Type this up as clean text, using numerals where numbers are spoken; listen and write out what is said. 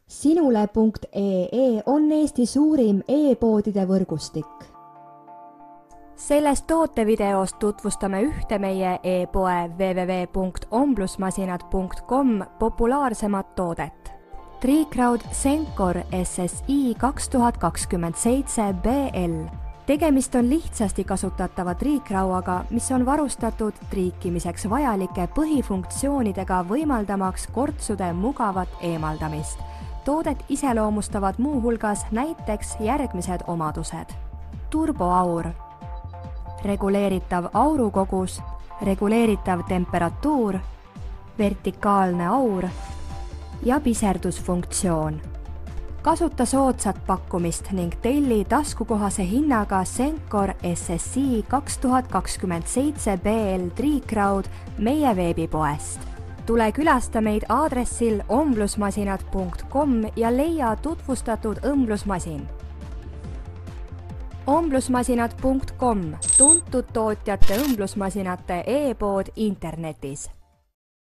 Sinule.ee on Eesti suurim e-poodide võrgustik. Selles tootevideos tutvustame ühte meie e-poe www.omblusmasinad.com populaarsemat toodet. Triicraud Sencor SSI 2027 BL. Tegemist on lihtsasti kasutatava triikrauaga, mis on varustatud triikimiseks vajalike põhifunktsioonidega, võimaldamaks kortsude mugavat eemaldamist. Toodet iseloomustavad muu hulgas näiteks järgmised omadused. Turboaur, reguleeritav aurukogus, reguleeritav temperatuur, vertikaalne aur ja piserdusfunktsioon. Kasuta soodsat pakkumist ning telli taskukohase hinnaga Sencor SSI 2027 BL Triicraud meie veebipoest. Tule külasta meid aadressil omblusmasinad.com ja leia tutvustatud õmblusmasin. Omblusmasinad.com, tuntud tootjate õmblusmasinate e-pood internetis.